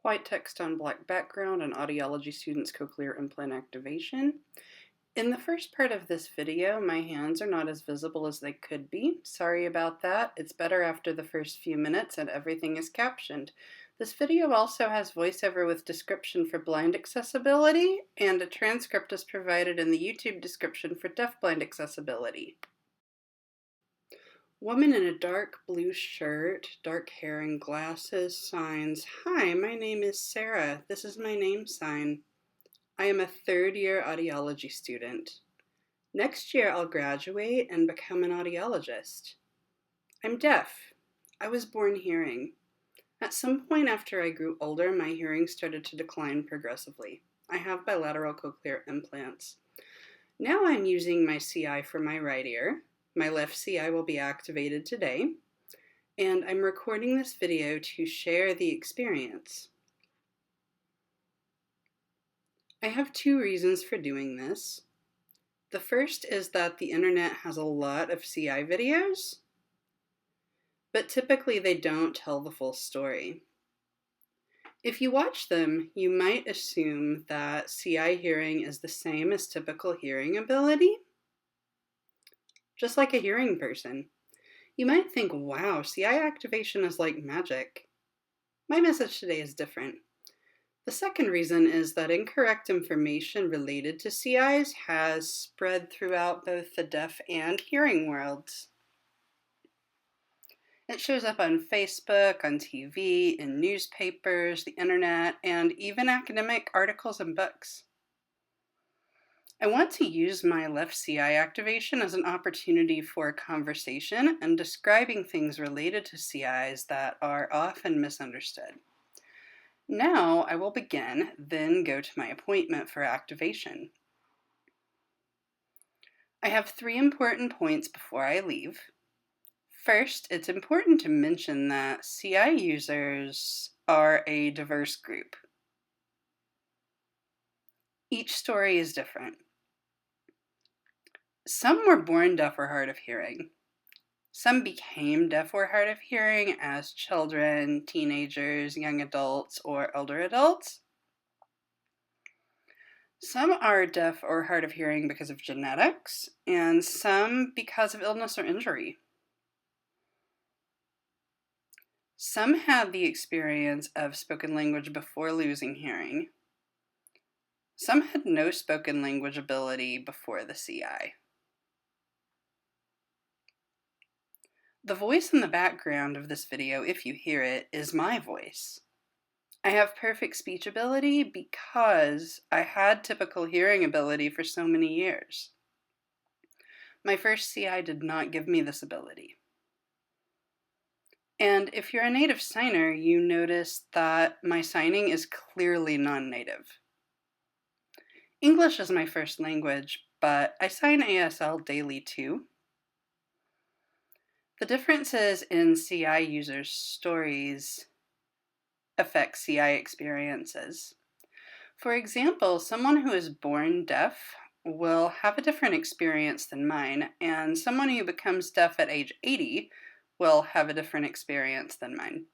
white text on black background, and Audiology students Cochlear Implant activation. In the first part of this video, my hands are not as visible as they could be. Sorry about that. It's better after the first few minutes and everything is captioned. This video also has voiceover with description for blind accessibility, and a transcript is provided in the YouTube description for deafblind accessibility. Woman in a dark blue shirt, dark hair and glasses signs, "Hi, my name is Sarah. This is my name sign. I am a third-year audiology student. Next year I'll graduate and become an audiologist. I'm deaf. I was born hearing. At some point after I grew older, my hearing started to decline progressively. I have bilateral cochlear implants. Now I'm using my CI for my right ear. My left CI will be activated today, and I'm recording this video to share the experience. I have two reasons for doing this. The first is that the internet has a lot of CI videos, but typically they don't tell the full story. If you watch them, you might assume that CI hearing is the same as typical hearing ability, just like a hearing person. You might think, wow, CI activation is like magic. My message today is different. The second reason is that incorrect information related to CIs has spread throughout both the deaf and hearing worlds. It shows up on Facebook, on TV, in newspapers, the internet, and even academic articles and books. I want to use my left CI activation as an opportunity for conversation and describing things related to CIs that are often misunderstood. Now I will begin, then go to my appointment for activation. I have 3 important points before I leave. First, it's important to mention that CI users are a diverse group. Each story is different. Some were born deaf or hard of hearing. Some became deaf or hard of hearing as children, teenagers, young adults, or elder adults. Some are deaf or hard of hearing because of genetics, and some because of illness or injury. Some had the experience of spoken language before losing hearing. Some had no spoken language ability before the CI. The voice in the background of this video, if you hear it, is my voice. I have perfect speech ability because I had typical hearing ability for so many years. My first CI did not give me this ability. And if you're a native signer, you notice that my signing is clearly non-native. English is my first language, but I sign ASL daily too. The differences in CI users' stories affect CI experiences. For example, someone who is born deaf will have a different experience than mine, and someone who becomes deaf at age 80 will have a different experience than mine.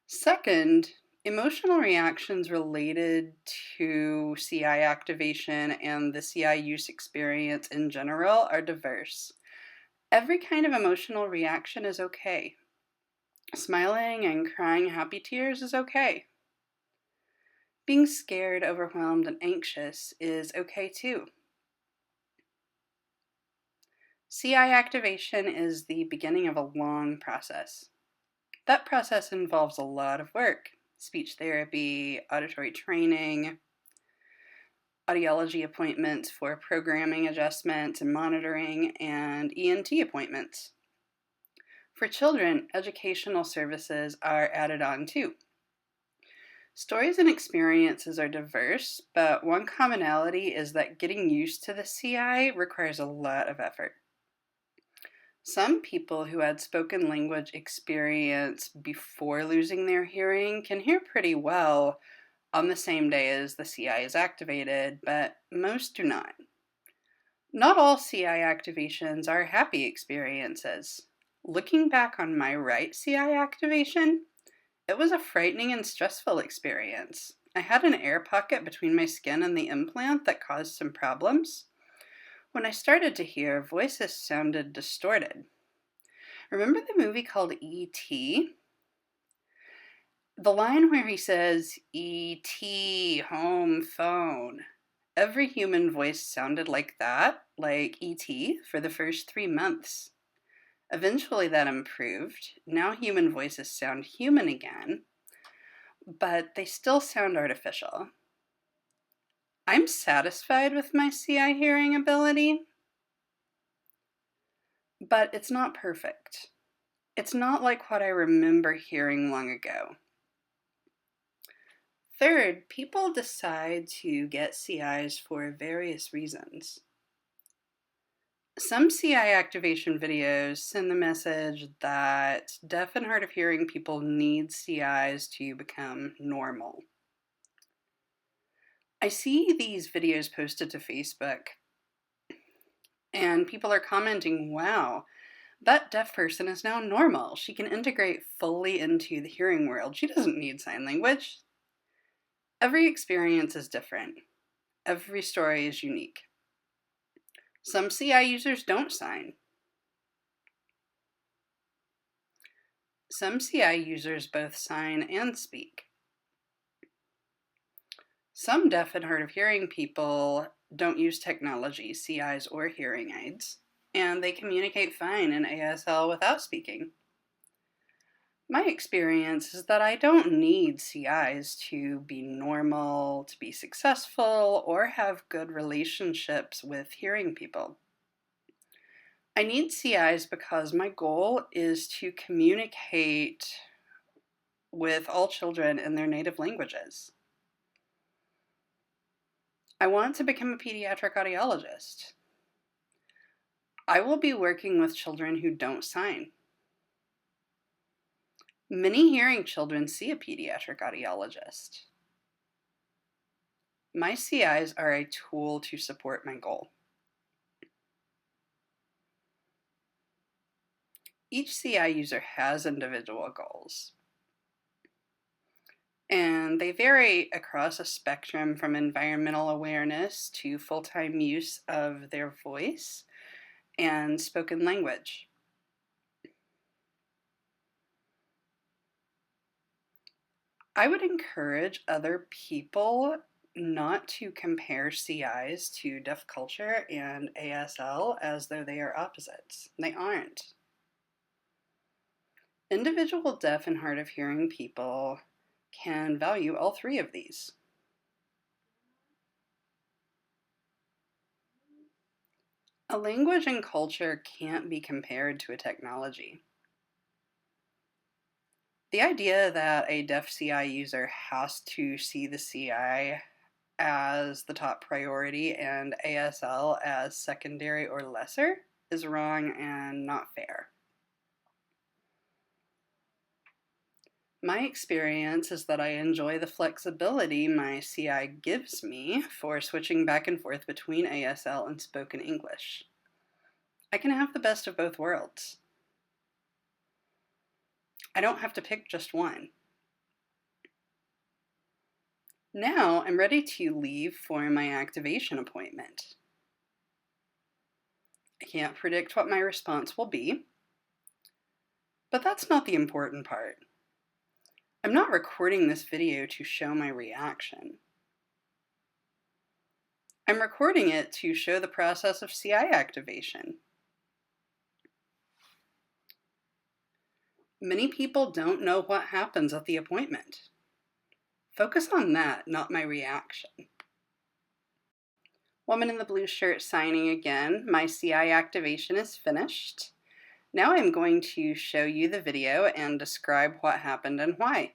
Second, emotional reactions related to CI activation and the CI use experience in general are diverse. Every kind of emotional reaction is okay. Smiling and crying happy tears is okay. Being scared, overwhelmed, and anxious is okay too. CI activation is the beginning of a long process. That process involves a lot of work: speech therapy, auditory training, audiology appointments for programming adjustments and monitoring, and ENT appointments. For children, educational services are added on too. Stories and experiences are diverse, but one commonality is that getting used to the CI requires a lot of effort. Some people who had spoken language experience before losing their hearing can hear pretty well on the same day as the CI is activated, but most do not. Not all CI activations are happy experiences. Looking back on my right CI activation, It was a frightening and stressful experience. I had an air pocket between my skin and the implant that caused some problems. When I started to hear, voices sounded distorted. Remember the movie called E.T.? The line where he says, E.T., home phone. Every human voice sounded like that, like E.T., for the first 3 months. Eventually that improved. Now human voices sound human again, but they still sound artificial. I'm satisfied with my CI hearing ability, but it's not perfect. It's not like what I remember hearing long ago. Third, people decide to get CIs for various reasons. Some CI activation videos send the message that deaf and hard of hearing people need CIs to become normal. I see these videos posted to Facebook, and people are commenting, wow, that deaf person is now normal. She can integrate fully into the hearing world. She doesn't need sign language. Every experience is different. Every story is unique. Some CI users don't sign. Some CI users both sign and speak. Some deaf and hard of hearing people don't use technology, CIs or hearing aids, and they communicate fine in ASL without speaking. My experience is that I don't need CIs to be normal, to be successful, or have good relationships with hearing people. I need CIs because my goal is to communicate with all children in their native languages. I want to become a pediatric audiologist. I will be working with children who don't sign. Many hearing children see a pediatric audiologist. My CIs are a tool to support my goal. Each CI user has individual goals, and they vary across a spectrum from environmental awareness to full-time use of their voice and spoken language. I would encourage other people not to compare CIs to deaf culture and ASL as though they are opposites. They aren't. Individual deaf and hard of hearing people can value all three of these. A language and culture can't be compared to a technology. The idea that a deaf CI user has to see the CI as the top priority and ASL as secondary or lesser is wrong and not fair. My experience is that I enjoy the flexibility my CI gives me for switching back and forth between ASL and spoken English. I can have the best of both worlds. I don't have to pick just one. Now I'm ready to leave for my activation appointment. I can't predict what my response will be, but that's not the important part. I'm not recording this video to show my reaction. I'm recording it to show the process of CI activation. Many people don't know what happens at the appointment. Focus on that, not my reaction. Woman in the blue shirt signing again. My CI activation is finished. Now I'm going to show you the video and describe what happened and why.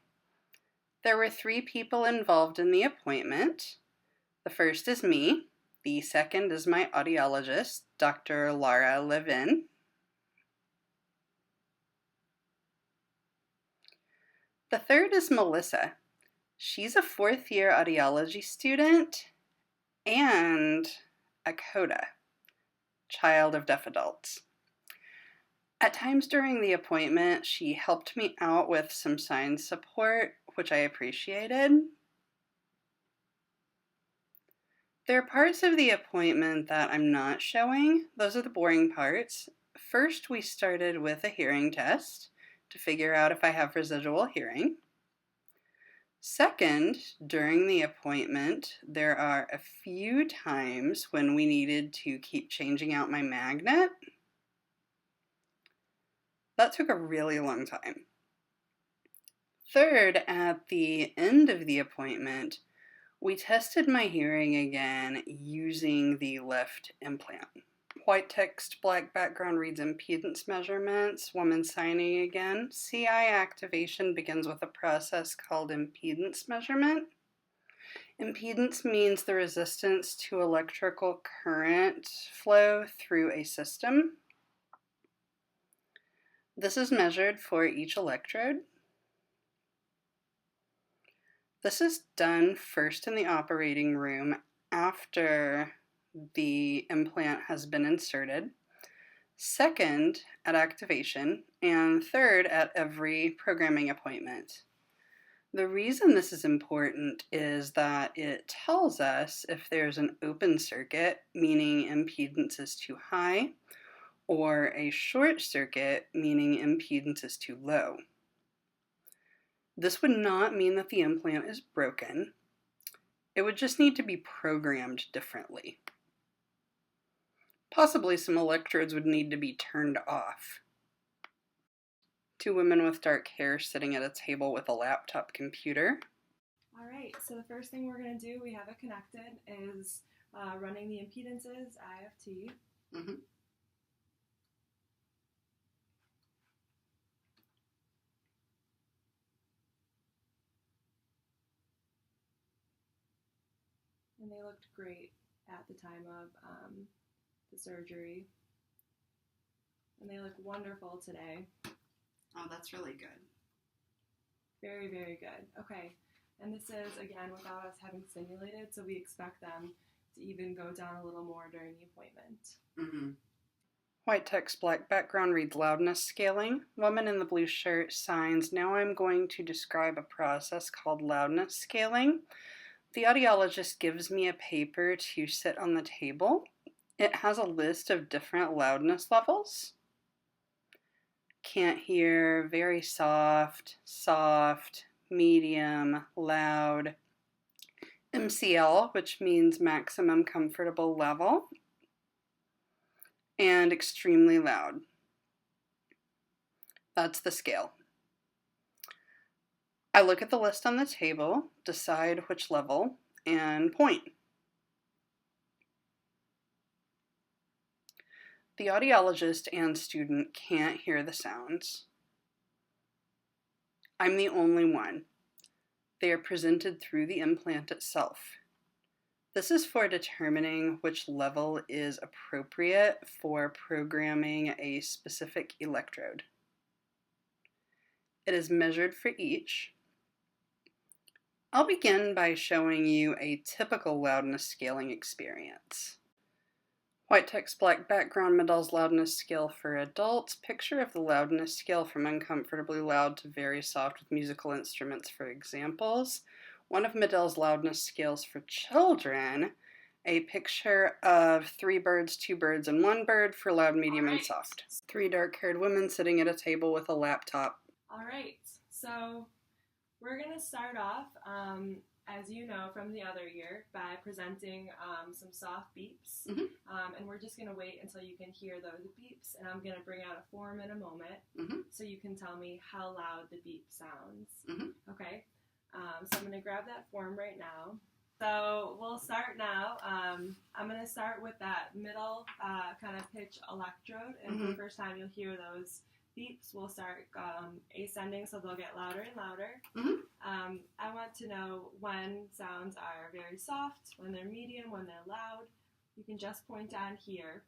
There were 3 people involved in the appointment. The first is me. The second is my audiologist, Dr. Laura Levin. The third is Melissa. She's a 4th-year audiology student and a CODA, child of deaf adults. At times during the appointment, she helped me out with some sign support, which I appreciated. There are parts of the appointment that I'm not showing. Those are the boring parts. First, we started with a hearing test to figure out if I have residual hearing. Second, during the appointment, there are a few times when we needed to keep changing out my magnet. That took a really long time. Third, at the end of the appointment, we tested my hearing again using the left implant. White text, black background reads impedance measurements. Woman signing again. CI activation begins with a process called impedance measurement. Impedance means the resistance to electrical current flow through a system. This is measured for each electrode. This is done first in the operating room after the implant has been inserted, second at activation, and third at every programming appointment. The reason this is important is that it tells us if there's an open circuit, meaning impedance is too high, or a short circuit, meaning impedance is too low. This would not mean that the implant is broken. It would just need to be programmed differently. Possibly some electrodes would need to be turned off. Two women with dark hair sitting at a table with a laptop computer. All right, so the first thing we're going to do, we have it connected, is running the impedances, IFT. Mm-hmm. And they looked great at the time of the surgery. And they look wonderful today. Oh, that's really good. Very, very good. Okay, and this is, again, without us having stimulated, so we expect them to even go down a little more during the appointment. Mm-hmm. White text, black background reads loudness scaling. Woman in the blue shirt signs, now I'm going to describe a process called loudness scaling. The audiologist gives me a paper to sit on the table. It has a list of different loudness levels. Can't hear, very soft, soft, medium, loud. MCL, which means maximum comfortable level, and extremely loud. That's the scale. I look at the list on the table, decide which level, and point. The audiologist and student can't hear the sounds. I'm the only one. They are presented through the implant itself. This is for determining which level is appropriate for programming a specific electrode. It is measured for each. I'll begin by showing you a typical loudness scaling experience. White text, black background, Medell's loudness scale for adults. Picture of the loudness scale from uncomfortably loud to very soft with musical instruments for examples. One of Medell's loudness scales for children. A picture of 3 birds, 2 birds, and 1 bird for loud, medium, and soft. 3 dark-haired women sitting at a table with a laptop. All right, so we're going to start off, as you know from the other year, by presenting some soft beeps. Mm-hmm. And we're just going to wait until you can hear those beeps, and I'm going to bring out a form in a moment, so you can tell me how loud the beep sounds. Okay, so I'm going to grab that form right now. So we'll start now. I'm going to start with that middle kind of pitch electrode, and for the first time you'll hear those beeps will start ascending, so they'll get louder and louder. I want to know when sounds are very soft, when they're medium, when they're loud. You can just point down here.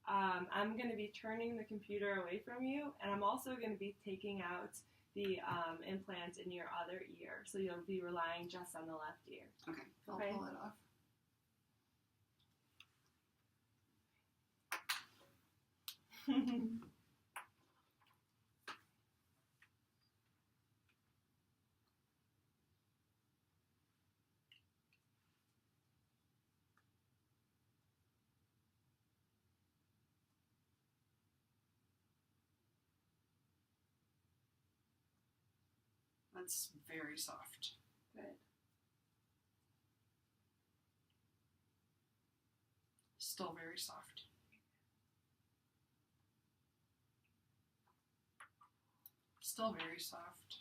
I'm going to be turning the computer away from you, and I'm also going to be taking out the implant in your other ear, so you'll be relying just on the left ear. Okay, I'll pull it off. That's very soft. Good. Still very soft. Still very soft.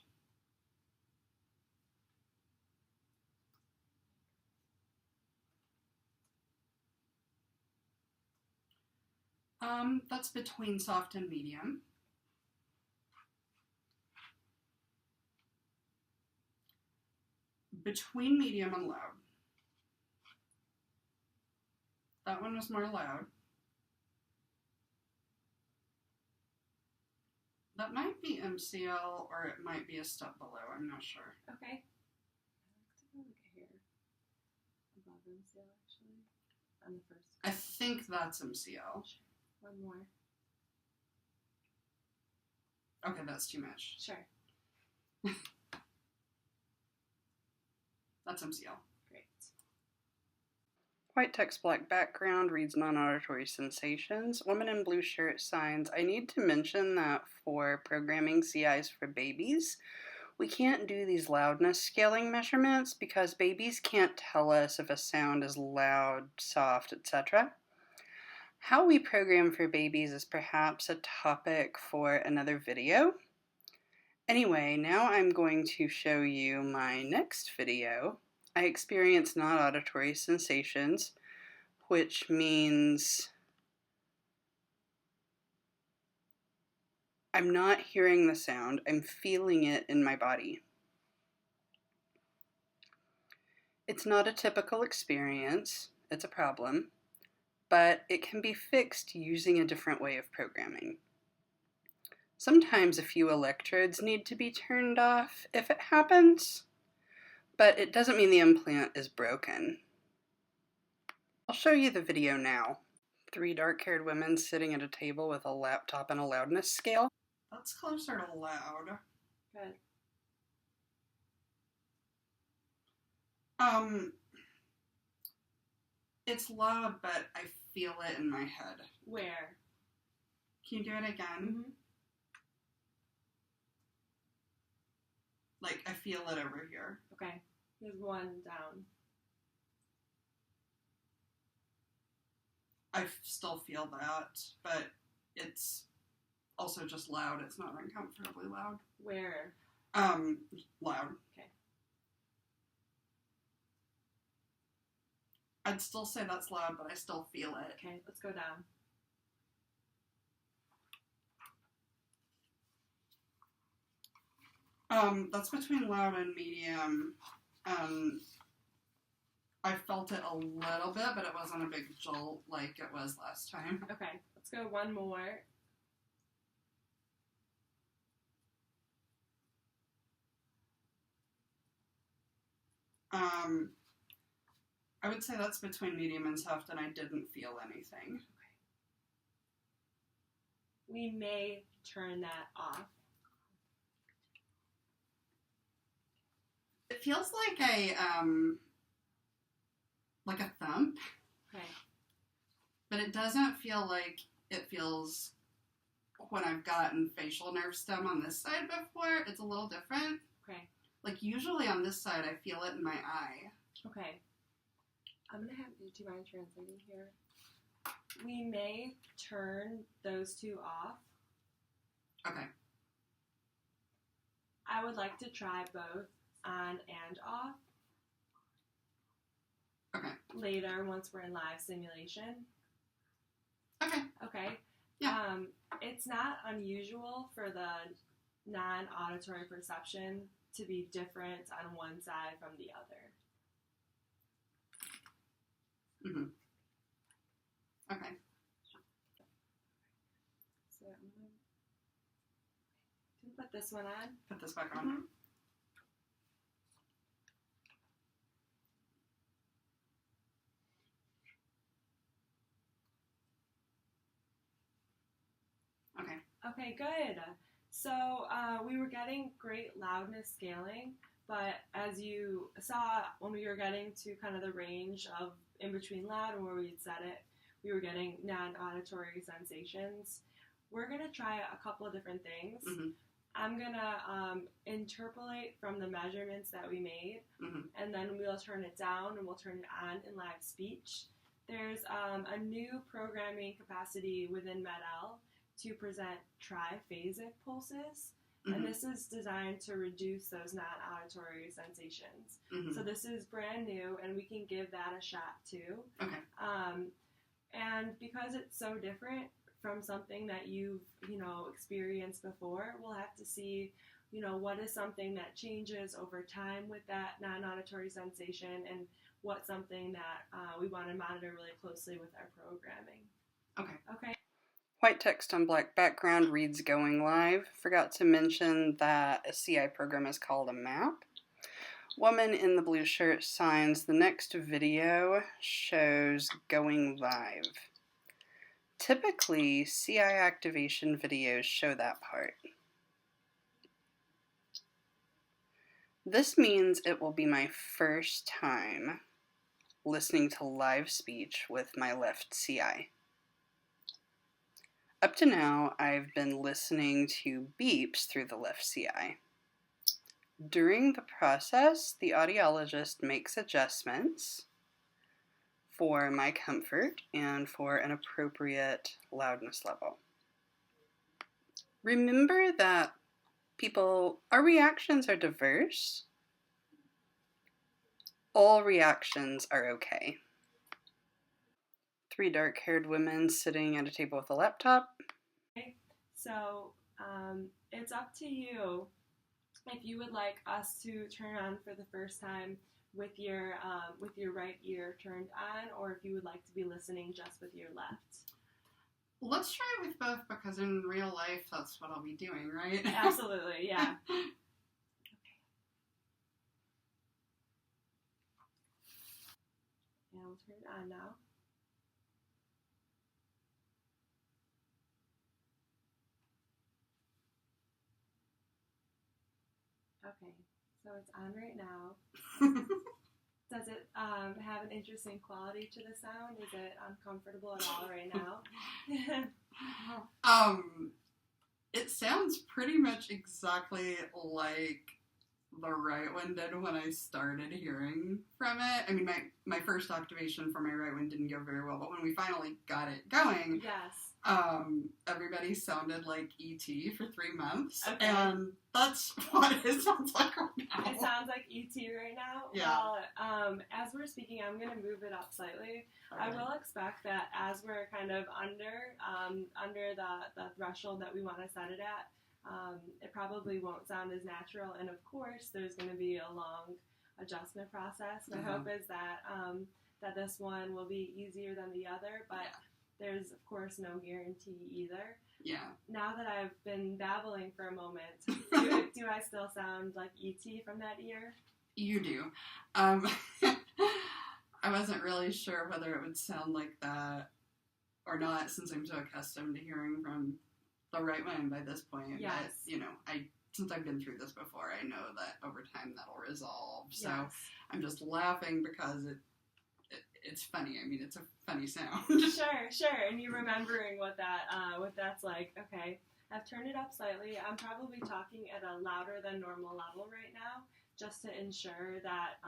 That's between soft and medium. Between medium and loud. That one was more loud. That might be MCL or it might be a step below. I'm not sure. Okay. I like a hair above MCL actually on the first. I think that's MCL. Sure. One more. Okay, that's too much. Sure. That's MCL. Great. White text, black background, reads non-auditory sensations. Woman in blue shirt signs. I need to mention that for programming CIs for babies, we can't do these loudness scaling measurements because babies can't tell us if a sound is loud, soft, etc. How we program for babies is perhaps a topic for another video. Anyway, now I'm going to show you my next video. I experience non-auditory sensations, which means I'm not hearing the sound, I'm feeling it in my body. It's not a typical experience, it's a problem, but it can be fixed using a different way of programming. Sometimes a few electrodes need to be turned off if it happens, but it doesn't mean the implant is broken. I'll show you the video now. 3 dark-haired women sitting at a table with a laptop and a loudness scale. That's closer to loud. Good. It's loud, but I feel it in my head. Where? Can you do it again? Mm-hmm. Like, I feel it over here. Okay. There's one down. I still feel that, but it's also just loud. It's not uncomfortably loud. Where? Loud. Okay. I'd still say that's loud, but I still feel it. Okay, let's go down. That's between loud and medium. I felt it a little bit, but it wasn't a big jolt like it was last time. Okay, let's go one more. I would say that's between medium and soft, and I didn't feel anything. Okay. We may turn that off. It feels like a thump. Okay. But it doesn't feel like it feels when I've gotten facial nerve stim on this side before. It's a little different. Okay. Like usually on this side I feel it in my eye. Okay. I'm going to have, do you mind translating here? We may turn those two off. Okay. I would like to try both on and off. Okay. Later, once we're in live simulation. Okay. Okay. Yeah. It's not unusual for the non-auditory perception to be different on one side from the other. Mm-hmm. Okay. So I'm going to put this one on. Put this back on. Mm-hmm. Okay. Okay, good. So we were getting great loudness scaling, but as you saw when we were getting to kind of the range of in between loud and where we had set it, we were getting non-auditory sensations. We're going to try a couple of different things. Mm-hmm. I'm going to interpolate from the measurements that we made, and then we'll turn it down and we'll turn it on in live speech. There's a new programming capacity within MED-EL to present triphasic pulses, and this is designed to reduce those non-auditory sensations. So this is brand new, and we can give that a shot too. And because it's so different from something that you've, experienced before, we'll have to see, what is something that changes over time with that non-auditory sensation, and what's something that we want to monitor really closely with our programming. Okay. White text on black background reads going live. Forgot to mention that a CI program is called a map. Woman in the blue shirt signs. The next video shows going live. Typically, CI activation videos show that part. This means it will be my first time listening to live speech with my left CI. Up to now, I've been listening to beeps through the left CI. During the process, the audiologist makes adjustments for my comfort and for an appropriate loudness level. Remember that our reactions are diverse. All reactions are okay. 3 dark-haired women sitting at a table with a laptop. Okay, so it's up to you if you would like us to turn on for the first time with your right ear turned on, or if you would like to be listening just with your left. Let's try it with both, because in real life, that's what I'll be doing, right? Absolutely, yeah. And we'll turn it on now. Okay, so it's on right now. Does it have an interesting quality to the sound? Is it uncomfortable at all right now? It sounds pretty much exactly like the right one did when I started hearing from it. I mean, my first activation for my right one didn't go very well, but when we finally got it going, yes, everybody sounded like E.T. for 3 months, okay. And that's what it sounds like right now. It sounds like E.T. right now? Yeah. Well, as we're speaking, I'm going to move it up slightly. Okay. I will expect that as we're kind of under the threshold that we want to set it at, it probably won't sound as natural, and of course there's going to be a long adjustment process. My hope is that that this one will be easier than the other, but there's of course no guarantee either. Yeah. Now that I've been babbling for a moment, do I still sound like E.T. from that ear? You do. I wasn't really sure whether it would sound like that or not, since I'm so accustomed to hearing from the right one by this point. Yes. But, since I've been through this before, I know that over time that'll resolve. So yes. I'm just laughing because it's funny. I mean, it's a funny sound. Sure. And you're remembering what that's like. Okay. I've turned it up slightly. I'm probably talking at a louder than normal level right now, just to ensure that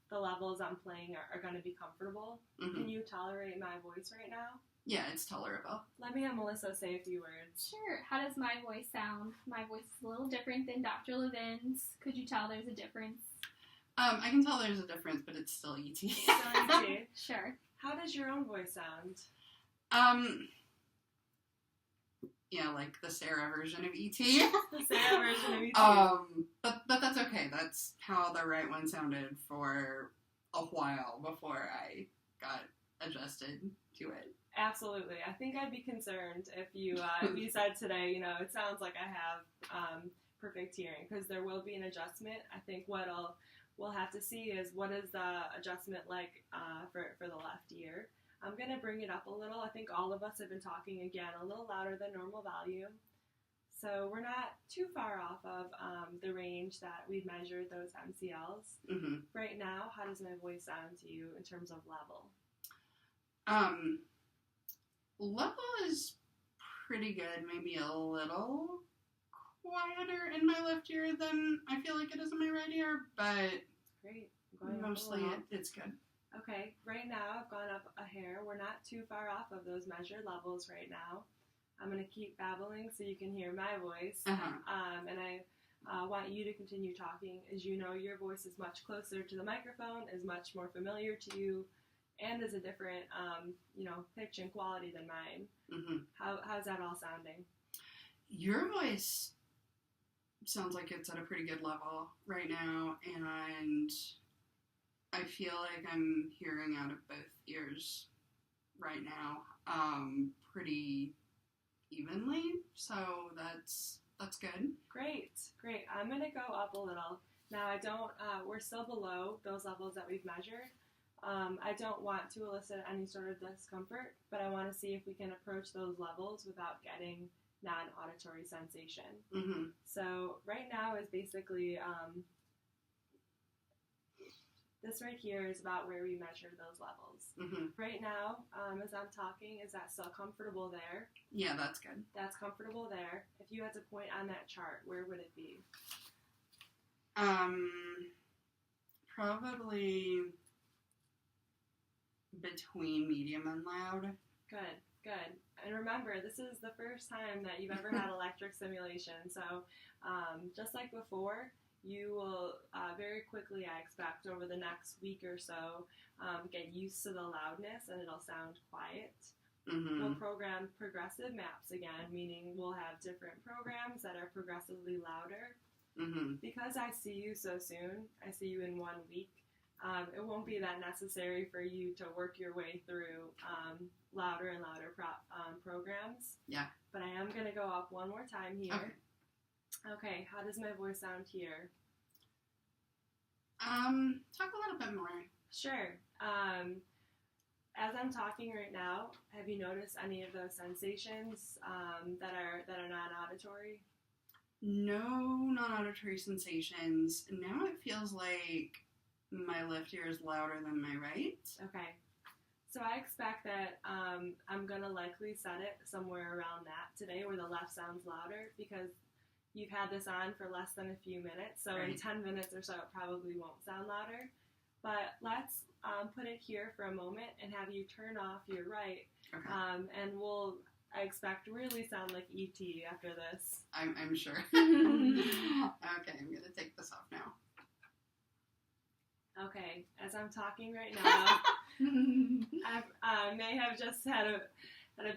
the levels I'm playing are going to be comfortable. Mm-hmm. Can you tolerate my voice right now? Yeah, it's tolerable. Let me have Melissa say a few words. Sure. How does my voice sound? My voice is a little different than Dr. Levin's. Could you tell there's a difference? I can tell there's a difference, but it's still E.T. Still E.T. Sure. How does your own voice sound? Yeah, like the Sarah version of E.T. The Sarah version of E.T. But that's okay. That's how the right one sounded for a while before I got adjusted to it. Absolutely. I think I'd be concerned if you said today, it sounds like I have perfect hearing, because there will be an adjustment. I think what we'll have to see is what is the adjustment like for the left ear. I'm going to bring it up a little. I think all of us have been talking, again, a little louder than normal volume. So we're not too far off of the range that we've measured those MCLs. Mm-hmm. Right now, how does my voice sound to you in terms of level? Level is pretty good, maybe a little quieter in my left ear than I feel like it is in my right ear, but great. Mostly it's good. Okay, right now I've gone up a hair. We're not too far off of those measured levels right now. I'm going to keep babbling so you can hear my voice. And I want you to continue talking. As you know, your voice is much closer to the microphone, is much more familiar to you, and is a different, pitch and quality than mine. Mm-hmm. How's that all sounding? Your voice sounds like it's at a pretty good level right now, and I feel like I'm hearing out of both ears right now, pretty evenly, so that's good. Great. I'm going to go up a little. Now, we're still below those levels that we've measured. I don't want to elicit any sort of discomfort, but I want to see if we can approach those levels without getting non-auditory sensation. Mm-hmm. So right now is basically, this right here is about where we measure those levels. Mm-hmm. Right now, as I'm talking, is that still comfortable there? Yeah, that's good. That's comfortable there. If you had to point on that chart, where would it be? Probably between medium and loud. Good. And remember, this is the first time that you've ever had electric stimulation, so just like before, you will very quickly, I expect, over the next week or so, get used to the loudness and it'll sound quiet. Mm-hmm. We'll program progressive maps again, meaning we'll have different programs that are progressively louder. Mm-hmm. Because I see you so soon, I see you in 1 week, it won't be that necessary for you to work your way through louder and louder programs. Yeah. But I am going to go up one more time here. Okay, how does my voice sound here? Talk a little bit more. Sure. As I'm talking right now, have you noticed any of those sensations that are non-auditory? No non-auditory sensations. Now it feels like my left ear is louder than my right. Okay. So I expect that I'm going to likely set it somewhere around that today where the left sounds louder because you've had this on for less than a few minutes. So right. In 10 minutes or so, it probably won't sound louder. But let's put it here for a moment and have you turn off your right. Okay. And I expect, really sound like E.T. after this. I'm sure. Okay, I'm going to take this off now. Okay, as I'm talking right now, I may have just had a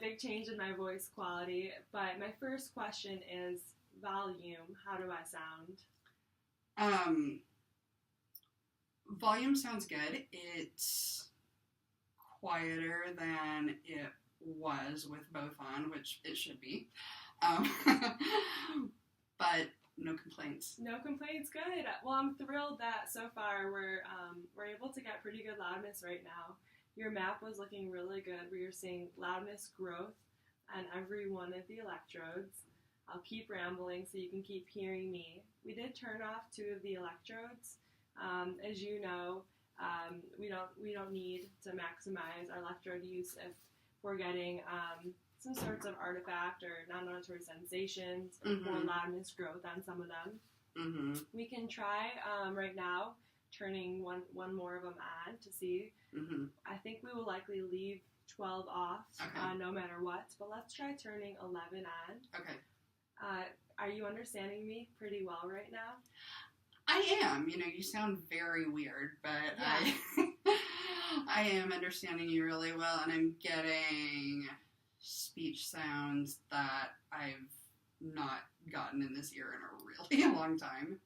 big change in my voice quality, but my first question is volume. How do I sound? Volume sounds good. It's quieter than it was with both on, which it should be. But no complaints. No complaints, good. Well, I'm thrilled that so far we're able to get pretty good loudness right now. Your map was looking really good. We were seeing loudness growth on every one of the electrodes. I'll keep rambling so you can keep hearing me. We did turn off 2 of the electrodes. As you know, we don't need to maximize our electrode use if we're getting some sorts of artifact or non-auditory sensations or more loudness growth on some of them. Mm-hmm. We can try right now turning one more of them on to see. Mm-hmm. I think we will likely leave 12 off no matter what, but let's try turning 11 on. Okay. Are you understanding me pretty well right now? I am. You sound very weird, but yeah. I am understanding you really well, and I'm getting speech sounds that I've not gotten in this ear in a really long time.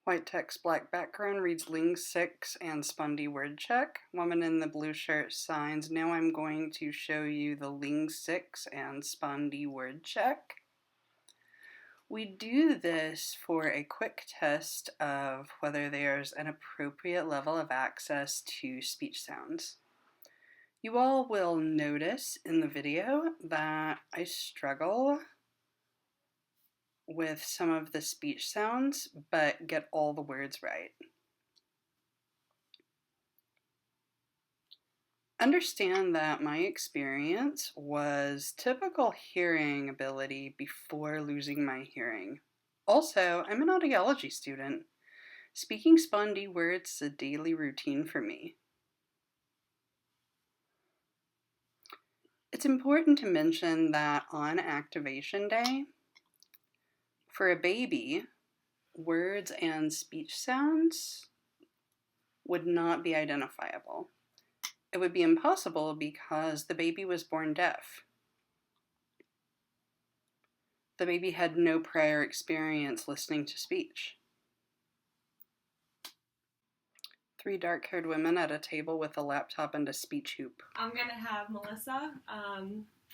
White text, black background reads Ling 6 and Spundy word check. Woman in the blue shirt signs. Now I'm going to show you the Ling 6 and Spundy word check. We do this for a quick test of whether there's an appropriate level of access to speech sounds. You all will notice in the video that I struggle with some of the speech sounds, but get all the words right. Understand that my experience was typical hearing ability before losing my hearing. Also, I'm an audiology student. Speaking spondy words is a daily routine for me. It's important to mention that on activation day, for a baby, words and speech sounds would not be identifiable. It would be impossible because the baby was born deaf. The baby had no prior experience listening to speech. 3 dark-haired women at a table with a laptop and a speech hoop. I'm going to have Melissa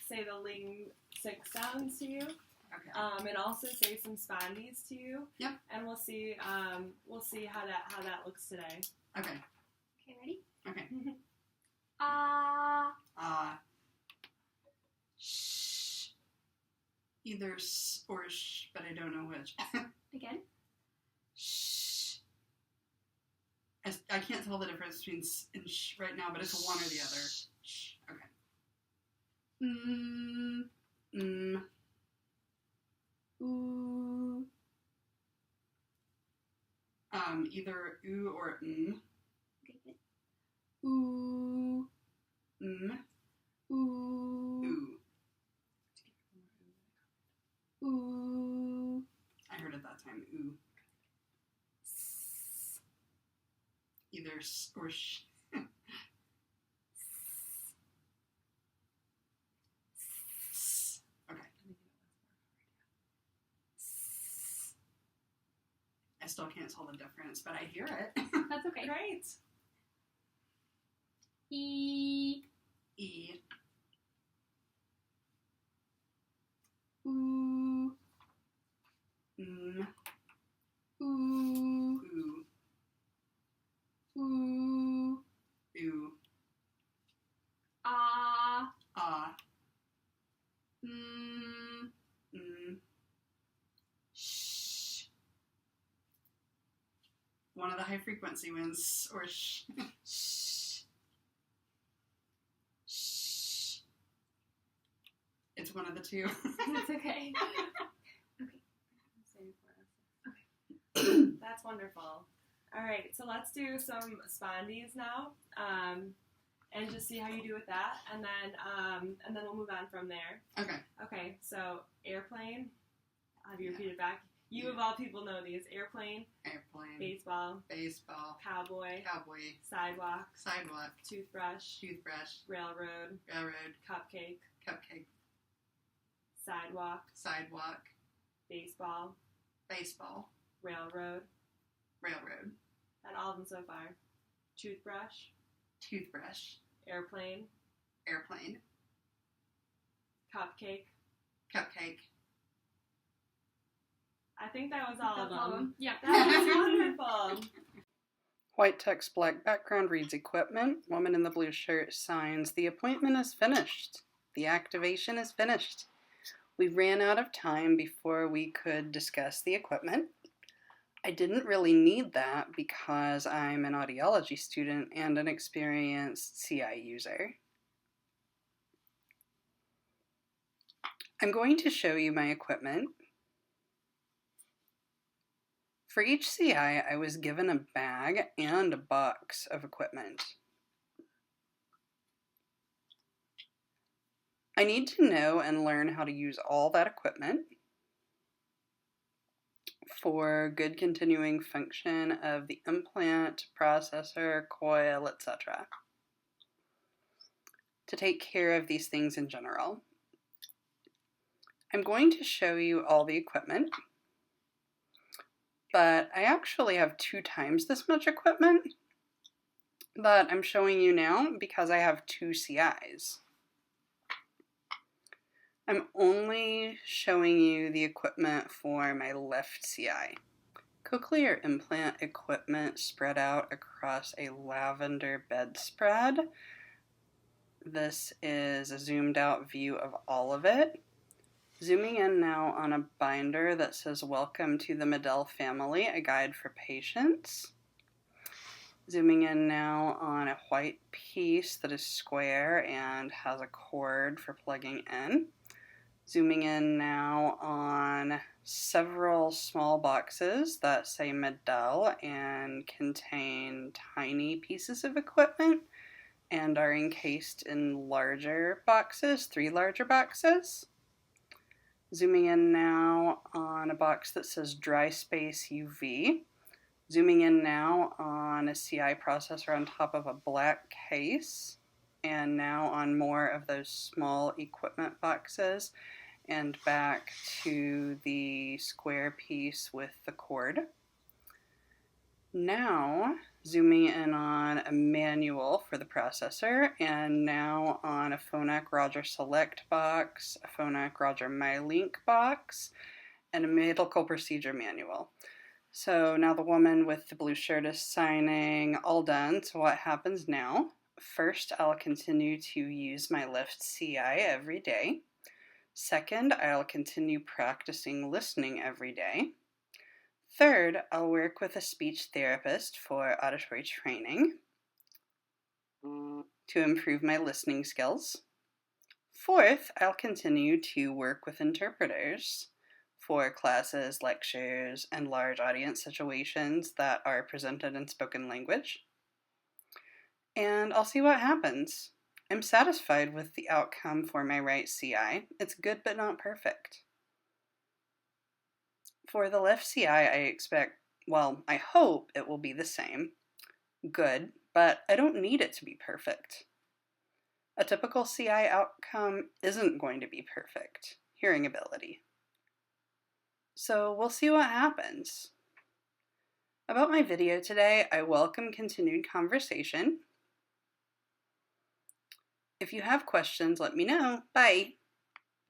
say the ling 6 sounds to you. Okay. And also say some spondies to you. Yep. And we'll see how that looks today. Okay. Okay, ready? Okay. Shh. Either s or sh, but I don't know which. Again? Shh. I can't tell the difference between s and sh right now, but it's one or the other. Shh. Okay. Ooh. Either oo or Okay, good. Ooh. Ooh. Ooh. I heard it that time. Ooh. S. Either s or sh. S. Okay. S. I still can't tell the difference, but I hear it. That's okay. Great. E. E. Ooh. Ooh. Ooh. Ooh. Ooh. Ooh. Ah. Ah. Shh. One of the high frequency ones, or shh. Shh. Shh. It's one of the two. That's okay. That's wonderful. All right, so let's do some spondies now, and just see how you do with that, and then we'll move on from there. Okay. Okay, so airplane. I'll have you repeat it back. You of all people know these. Airplane. Airplane. Baseball. Baseball. Cowboy. Cowboy. Sidewalk. Sidewalk. Toothbrush. Toothbrush. Railroad. Railroad. Cupcake. Cupcake. Sidewalk. Sidewalk. Baseball. Baseball. Railroad. Railroad. And all of them so far. Toothbrush. Toothbrush. Airplane. Airplane. Cupcake. Cupcake. I think that was all of them. Yeah. That was wonderful. White text, black background reads equipment. Woman in the blue shirt signs, the appointment is finished. The activation is finished. We ran out of time before we could discuss the equipment. I didn't really need that because I'm an audiology student and an experienced CI user. I'm going to show you my equipment. For each CI, I was given a bag and a box of equipment. I need to know and learn how to use all that equipment for good continuing function of the implant, processor, coil, etc. To take care of these things in general. I'm going to show you all the equipment, but I actually have 2 times this much equipment that I'm showing you now because I have 2 CIs. I'm only showing you the equipment for my left CI. Cochlear implant equipment spread out across a lavender bedspread. This is a zoomed out view of all of it. Zooming in now on a binder that says Welcome to the Medell Family, a guide for patients. Zooming in now on a white piece that is square and has a cord for plugging in. Zooming in now on several small boxes that say mid-dell and contain tiny pieces of equipment and are encased in larger boxes, 3 larger boxes. Zooming in now on a box that says dry space UV. Zooming in now on a CI processor on top of a black case, and now on more of those small equipment boxes, and back to the square piece with the cord. Now, zooming in on a manual for the processor, and now on a Phonak Roger Select box, a Phonak Roger MyLink box, and a medical procedure manual. So now the woman with the blue shirt is signing, all done. So what happens now? First, I'll continue to use my left CI every day. Second, I'll continue practicing listening every day. Third, I'll work with a speech therapist for auditory training to improve my listening skills. Fourth, I'll continue to work with interpreters for classes, lectures, and large audience situations that are presented in spoken language. And I'll see what happens. I'm satisfied with the outcome for my right CI. It's good but not perfect. For the left CI, I hope it will be the same. Good, but I don't need it to be perfect. A typical CI outcome isn't going to be perfect. Hearing ability. So we'll see what happens. About my video today, I welcome continued conversation. If you have questions, let me know. Bye!